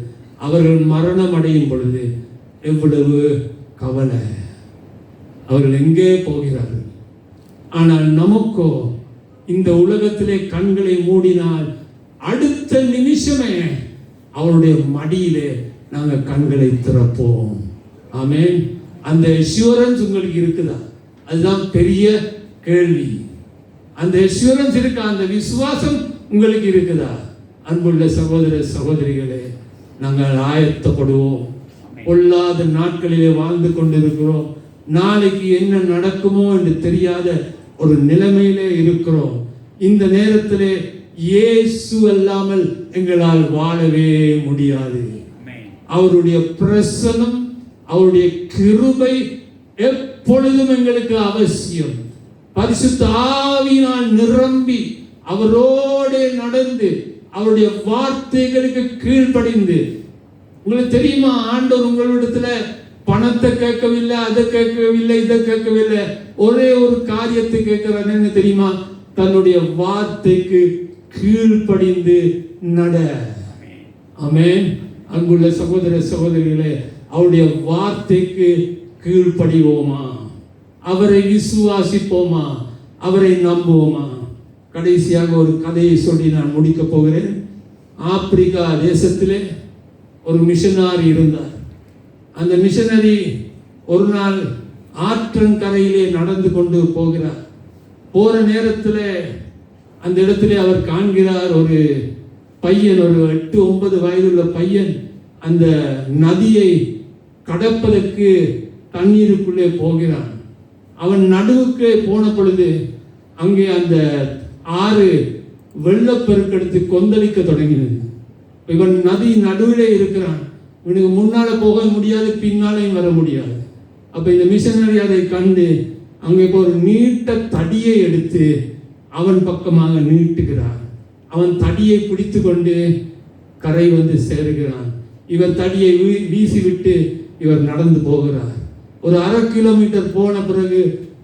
அவர்கள் மரணம் அடையும் பொழுது எவ்வளவு கவலை, அவர்கள் எங்கே போகிறார்கள். ஆனால் நமக்கோ இந்த உலகத்திலே கண்களை மூடினால் அடுத்த நிமிஷமே அவருடைய மடியிலே நாங்கள் கண்களை திறப்போம். ஆமென். அந்த அஷ்யூரன்ஸ் உங்களுக்கு இருக்குதா? அதுதான் பெரிய கேள்வி. அந்த அஷ்யூரன்ஸ் இருக்கா? அந்த விசுவாசம் உங்களுக்கு இருக்குதா? அன்புள்ள சகோதர சகோதரிகளே, நாங்கள் ஆயத்தப்படுவோம். பொல்லாத நாட்களிலே வாழ்ந்து கொண்டிருக்கிறோம். நாளைக்கு என்ன நடக்குமோ என்று தெரியாத ஒரு நிலைமையிலே இருக்கிறோம். இந்த நேரத்திலே இயேசு அல்லாமல் எங்களால் வாழவே முடியாது. அவருடைய பிரசன்னம், அவருடைய கிருபை எப்பொழுதும் எங்களுக்கு அவசியம். பரிசுத்த ஆவியினால் நிரம்பி அவரோடு நடந்து அவருடைய வார்த்தைகளுக்கு கீழ்ப்படிந்து. உங்களுக்கு தெரியுமா, ஆண்டவர் உங்களிடத்துல பணத்தை கேட்கவில்லை, அதை கேட்கவில்லை, இதை கேட்கவில்லை. ஒரே ஒரு காரியத்தை கேட்கிறார். என்ன தெரியுமா? தன்னுடைய வார்த்தைக்கு கீழ்ப்படிந்து நட. ஆமென். அங்குள்ள சகோதர சகோதரிகளே, அவருடைய வார்த்தைக்கு கீழ்ப்படிவோமா? அவரை விசுவாசிப்போமா? அவரை நம்புவோமா? கடைசியாக ஒரு கதையை சொல்லி நான் முடிக்க போகிறேன். ஆப்பிரிக்கா தேசத்திலே ஒரு மிஷனரி இருந்தார். அந்த மிஷனரி ஒரு நாள் ஆற்றங்கரையிலே நடந்து கொண்டு போகிறார். போற நேரத்தில் அந்த இடத்திலே அவர் காண்கிறார், ஒரு பையன், ஒரு 8-9 வயதுள்ள பையன் அந்த நதியை கடப்பதற்கு தண்ணீருக்குள்ளே போகிறான். அவன் நடுவுக்கு போன பொழுது அங்கே அந்த ஆறு வெள்ளப்பெருக்கெடுத்து கொந்தளிக்க தொடங்கினது. இவன் நதி நடுவிலே இருக்கிறான். இவனுக்கு முன்னால போக முடியாது, பின்னாலையும் வர முடியாது. அப்ப இந்த மிஷனரி அதை கண்டு அங்கே ஒரு நீட்ட தடியை எடுத்து அவன் பக்கமாக நீட்டுகிறார். அவன் தடியை பிடித்து கொண்டு கரை வந்து சேருகிறான். இவர் தடியை வீசிவிட்டு இவர் நடந்து போகிறார். ஒரு 1/2 கிலோமீட்டர் போன பிறகு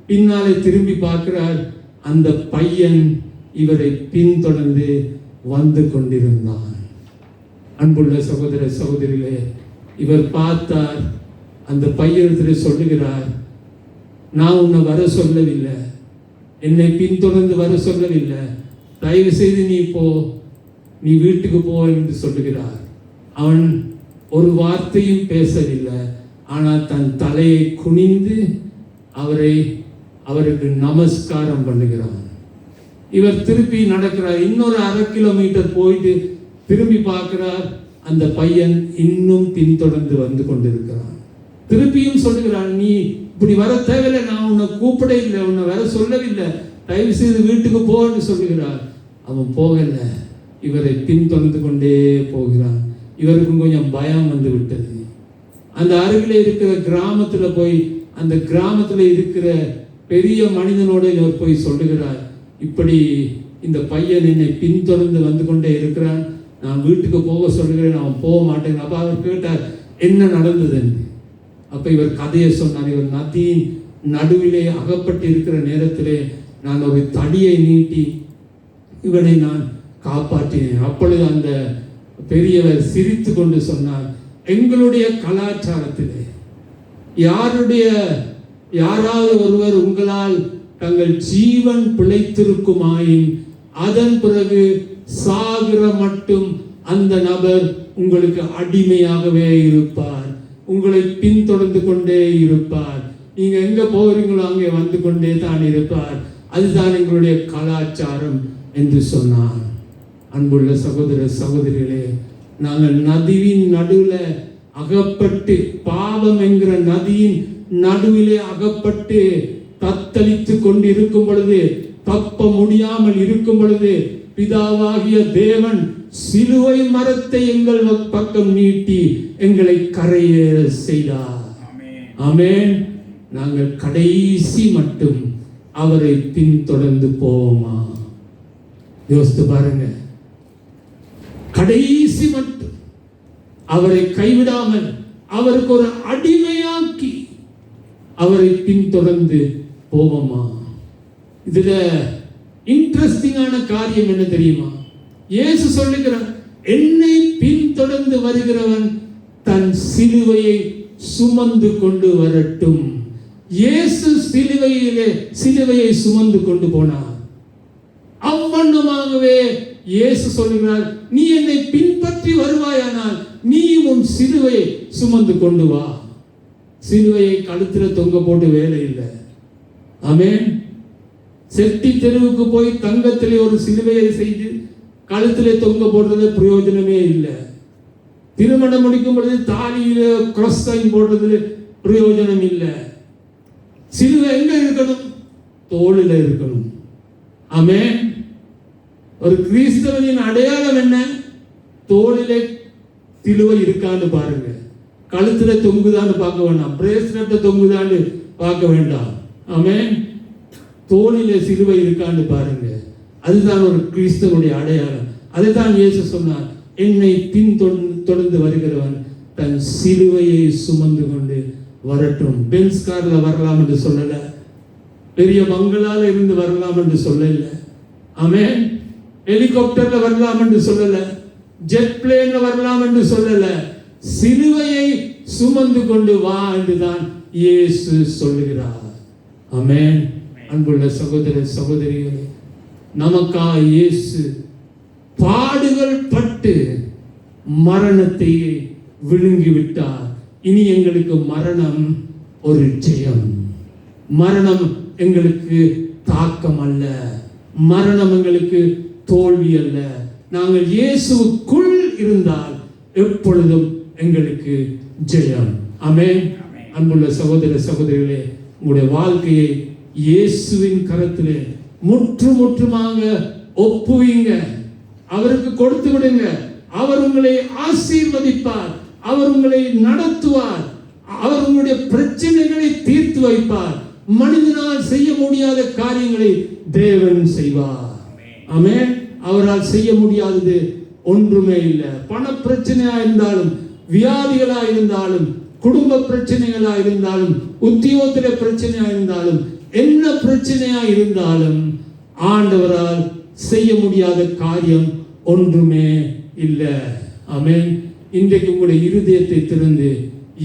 பின்னாலே திரும்பி பார்க்கிறார். அந்த பையன் இவரை பின்தொடர்ந்து வந்து கொண்டிருந்தான். அன்புள்ள சகோதர சகோதரிகளே, இவர் பார்த்தார். அந்த பையனிடத்தில் சொல்லுகிறார், நான் உன்னை வர சொல்லவில்லை, என்னை பின்தொடர்ந்து வர சொல்லவில்லை, தயவு செய்து நீ போ, நீ வீட்டுக்கு போ என்று சொல்லுகிறார். அவன் ஒரு வார்த்தையும் பேசவில்லை. ஆனால் தன் தலையை குனிந்து அவருக்கு நமஸ்காரம் பண்ணுகிறான். இவர் திருப்பி நடக்கிறார். இன்னொரு 1/2 கிலோமீட்டர் போயிட்டு திரும்பி பார்க்கிறார். அந்த பையன் இன்னும் பின்தொடர்ந்து வந்து கொண்டிருக்கிறான். திருப்பியும் சொல்லுகிறான், நீ இப்படி வர தேவையில்லை, நான் உன்னை கூப்பிட இல்லை, உன்னை வர சொல்லவில்லை, தயவு செய்து வீட்டுக்கு போன்னு சொல்லுகிறார். அவன் போகல, இவரை பின்தொடர்ந்து கொண்டே போகிறான். இவருக்கும் கொஞ்சம் பயம் வந்து விட்டது. அந்த அருகில் இருக்கிற கிராமத்தில் போய் அந்த கிராமத்தில் இருக்கிற பெரிய மனிதனோடு இவர் போய் சொல்லுகிறார், இப்படி இந்த பையன் என்னை பின்தொடர்ந்து வந்து கொண்டே இருக்கிறான், நான் வீட்டுக்கு போக சொல்லுகிறேன், அவன் போக மாட்டேன். அப்போ அவர் கேட்டார், என்ன நடந்தது? அப்போ இவர் கதையை சொன்னார். இவர் நதியின் நடுவிலே அகப்பட்டு இருக்கிற நேரத்திலே நான் ஒரு தடியை நீட்டி இவனை நான் காப்பாற்றினேன். அப்பொழுது அந்த பெரியவர் சிரித்து கொண்டு சொன்னார், எங்களுடைய கலாச்சாரத்திலே யாராவது ஒருவர் உங்களால் தங்கள் ஜீவன் பிழைத்திருக்குமாயின் அதன் பிறகு சாகிற மட்டும் அந்த நபர் உங்களுக்கு அடிமையாகவே இருப்பார், உங்களை பின்தொடர்ந்து கொண்டே இருப்பார், நீங்க எங்க போகிறீங்களோ அங்கே வந்து கொண்டே தான் இருப்பார், அதுதான் எங்களுடைய கலாச்சாரம் என்று சொன்னார். அன்புள்ள சகோதர சகோதரிகளே, நாங்கள் நதியின் நடுவில் அகப்பட்டு, பாவம் என்கிற நதியின் நடுவிலே அகப்பட்டு தத்தளித்து கொண்டு இருக்கும் பொழுது, தப்ப முடியாமல் இருக்கும் பொழுது, பிதாவாகிய தேவன் சிலுவை மரத்தை எங்கள் பக்கம் நீட்டி எங்களை கரையேற செய்தார். ஆமென். நாங்கள் கடைசி மட்டும் அவரை பின்தொடர்ந்து போவோமா? யோசித்து பாருங்க. கடைசி மட்டும் அவரை கைவிடாமல் அவருக்கு ஒரு அடிமையாக்கி அவரை பின்தொடர்ந்து போவோமா? இதுல இன்ட்ரெஸ்டிங்கான காரியம் என்ன தெரியுமா? இயேசு சொல்லுகிறார், என்னை பின்தொடர்ந்து வருகிறவன் தன் சிலுவையை சுமந்து கொண்டு வரட்டும். இயேசு சிலுவையை சுமந்து கொண்டு போனார். அவ்வண்ணமாகவே இயேசு சொல்லுகிறார், நீ என்னை பின்பற்றி வருவாயானால் நீ உன் சிலுவையை சுமந்து கொண்டு வா. சிலுவையை கழுத்துல தொங்க போட்டு வேலை இல்லை. ஆமென். செட்டி தெருவுக்கு போய் தங்கத்திலே ஒரு சிலுவையை செய்து கழுத்திலே தொங்க போடுறது பிரயோஜனமே இல்லை. திருமணம் முடிக்கும் பொழுது தாலியில கிராஸ் சைன் போடுறது பிரயோஜனம் இல்லை. சிலுவை எங்க இருக்கணும்? தோளில் இருக்கணும். ஆமென். ஒரு கிறிஸ்தவனின் அடையாளம் என்ன? தோளிலே சிலுவை இருக்கான்னு பாருங்க. கழுத்துல தொங்குதான்னு பார்க்க வேண்டாம், பிரேஸ்லெட்டை தொங்குதான்னு பார்க்க வேண்டாம். ஆமென். தோளிலே சிலுவை இருக்கான்னு பாருங்க. அதுதான் ஒரு கிறிஸ்தவனுடைய அடையாளம். அதுதான் இயேசு சொன்னார், என்னை பின்தொடர்ந்து வருகிறவன் தன் சிலுவையை சுமந்து கொண்டு வரட்டும். பென்ஸ் கார்ல வரலாம் என்று சொல்லல, பெரிய பங்களால இருந்து வரலாம் என்று சொல்லல. ஆமென். ஹெலிகாப்டர்ல வரலாம் என்று சொல்லல, ஜெட் பிளேன்ல வரலாம் என்று சொல்லல, சிலுவையை சுமந்து கொண்டு வா என்றுதான் இயேசு சொல்லுகிறார். ஆமென். அன்புள்ள சகோதர சகோதரிகளே, நமக்காக இயேசு பாடுகள் பட்டு மரணத்தை விழுங்கிவிட்டார். இனி எங்களுக்கு மரணம் ஒரு ஜெயம். மரணம் எங்களுக்கு தாக்கம் அல்ல, மரணம் எங்களுக்கு தோல்வி அல்ல. நாங்கள் இயேசுவுக்குள் இருந்தால் எப்பொழுதும் எங்களுக்கு ஜெயம். ஆமென். அன்புள்ள சகோதர சகோதரிகளே, உங்களுடைய வாழ்க்கையை இயேசுவின் கரத்திலே முற்றுமாக ஒப்புவீங்க, அவருக்கு கொடுத்து விடுங்க. அவர் உங்களை ஆசீர்வதிப்பார், அவர் உங்களை நடத்துவார், அவர் உங்களுடைய பிரச்சனைகளை தீர்த்து வைப்பார். மனிதனால் செய்ய முடியாத காரியங்களை தேவன் செய்வார். ஆமென். அவரால் செய்ய முடியாதது ஒன்றுமே இல்லை. பண பிரச்சனையா இருந்தாலும், வியாதிகளா இருந்தாலும், குடும்ப பிரச்சனைகளா இருந்தாலும், உத்தியோகத்தில பிரச்சனையா இருந்தாலும், என்ன பிரச்சனையா இருந்தாலும் ஆண்டவரால் செய்ய முடியாத காரியம் ஒன்றுமே இல்லை. ஆமென். இன்றைக்கு உங்களுடைய இருதயத்தை திறந்து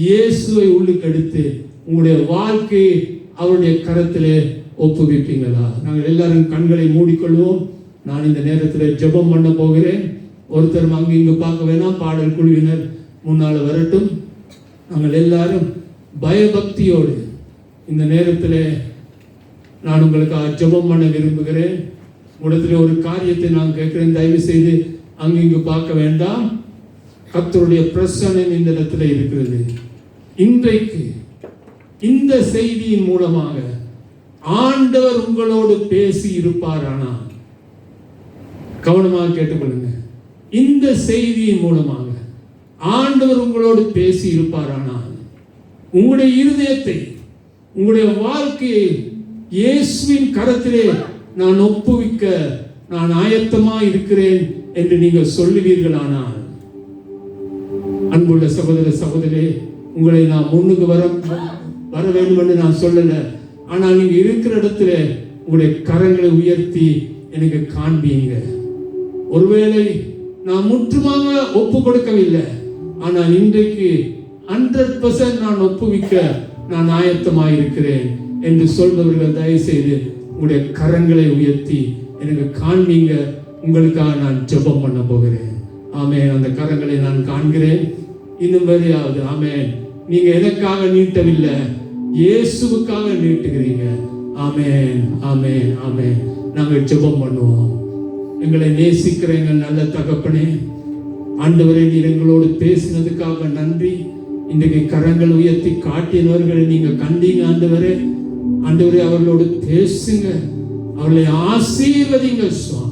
இயேசுவை உள்ளுக்கு எடுத்து உங்களுடைய வாழ்க்கையை அவருடைய கரத்திலே ஒப்புவிப்பீங்களா? நாங்கள் எல்லாரும் கண்களை மூடிக்கொள்வோம். நான் இந்த நேரத்தில் ஜெபம் பண்ண போகிறேன். ஒருத்தர் அங்கு இங்கு பார்க்க வேணாம், பாடல் குழுவினர் முன்னால் வரட்டும். நாங்கள் எல்லாரும் பயபக்தியோடு இந்த நேரத்தில் நான் உங்களுக்காக ஜெபம் பண்ண விரும்புகிறேன். உலகத்தில் ஒரு காரியத்தை நான் கேட்கிறேன், தயவு செய்து அங்கு இங்கு பார்க்க வேண்டாம். கர்த்தருடைய பிரசன்னம் இந்த இடத்துல இருக்கிறது. இன்றைக்கு இந்த செய்தியின் மூலமாக ஆண்டவர் உங்களோடு பேசி இருப்பாரானால், கவனமாக கேட்டுக்கொள்ளுங்க, இந்த செய்தியின் மூலமாக ஆண்டவர் உங்களோடு பேசி இருப்பாரானால், உங்களுடைய இருதயத்தை, உங்களுடைய வாழ்க்கையை இயேசுவின் கரத்திலே நான் ஒப்புவிக்க நான் ஆயத்தமா இருக்கிறேன் என்று நீங்கள் சொல்லுவீர்களானால், அன்புள்ள சகோதர சகோதரே, உங்களை நான் முன்னுக்கு வர வேண்டும் என்று நான் சொல்லல. ஆனால் நீங்க இருக்கிற இடத்துல உங்களுடைய கரங்களை உயர்த்தி எனக்கு காண்பீங்க. ஒருவேளை நான் முற்றுமாக ஒப்பு கொடுக்கவில்லை, ஆனால் இன்றைக்கு 100% நான் ஒப்புவிக்க நான் ஆயத்தமாயிருக்கிறேன் என்று சொல்பவர்கள் தயவு செய்து உங்களுடைய கரங்களை உயர்த்தி எனக்கு காண்பீங்க. உங்களுக்காக நான் ஜெபம் பண்ண போகிறேன். ஆமென். அந்த கரங்களை நான் காண்கிறேன். இன்னும் வரையாவது ஆமென். நீங்க எனக்காக நீட்டவில்லை, இயேசுவுக்காக நீட்டுகிறீங்க. ஆமென், ஆமென், ஆமென். நாங்கள் ஜெபம் பண்ணுவோம். எங்களை நேசிக்கிற எங்கள் நல்ல தகப்பனே, ஆண்டவரே, நீர் எங்களோடு பேசினதுக்காக நன்றி. இன்றைக்கு கரங்கள் உயர்த்தி காட்டினவர்களை நீங்க கண்டீங்க ஆண்டவரே. ஆண்டவரே, அவர்களோடு பேசுங்க, அவர்களை ஆசீர்வதிங்க சுவாமி.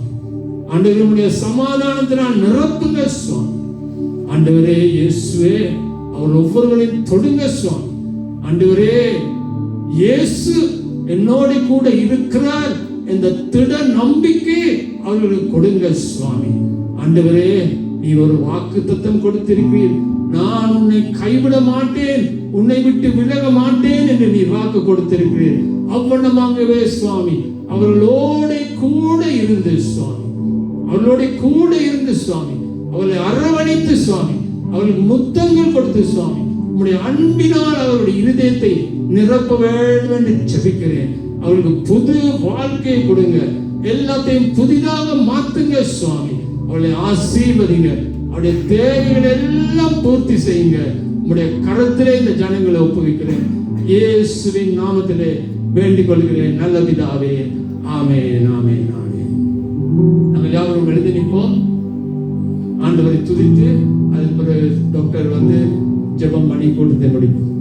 ஆண்டவருடைய சமாதானத்தினால் நிரப்புங்க சுவாமி. ஆண்டவரே இயேசுவே, அவர் ஒவ்வொருவரையும் தொடுங்க சுவாமி. ஆண்டவரே, இயேசு என்னோடு கூட இருக்கிறார் என்ற திட நம்பிக்கை அவர்களுக்கு கொடுங்க சுவாமி. ஆண்டவரே, நீர் ஒரு வாக்குத்தத்தம் கொடுத்திருக்கிறீர். நான் உன்னை கைவிட மாட்டேன், உன்னை விட்டு விலக மாட்டேன் என்று நீர் வாக்கு கொடுத்திருக்கிறீர். அவ்வண்ணமாகவே சுவாமி அவர்களோட கூட இருந்து சுவாமி, அவர்களோட கூட இருந்து சுவாமி, அவர்களை அரவணைத்து சுவாமி, அவர்களுக்கு முத்தங்கள் கொடுத்து சுவாமி, உம்முடைய அன்பினால் அவருடைய இருதயத்தை நிரப்ப வேண்டும் என்று ஜெபிக்கிறேன். அவர்களுக்கு புது வாழ்க்கையை கொடுங்க, எல்லாத்தையும் புதிதாக மாத்துங்க சுவாமி. அவளை ஆசீர்வதிங்க, அவருடைய தேவைகளை எல்லாம் பூர்த்தி செய்யுங்க. உம்முடைய கரத்திலே இந்த ஜனங்களை ஒப்புவிக்கிறேன். இயேசுவின் நாமத்திலே வேண்டிக் கொள்கிறேன் நல்ல பிதாவே. ஆமென், ஆமென், ஆமென். நாங்கள் யாவரும் எழுதி நிற்போம். ஆண்டவரை துதித்து அதன் பிறகு டாக்டர் ஜெபம் பண்ணி கூட்டத்தை முடிப்போம்.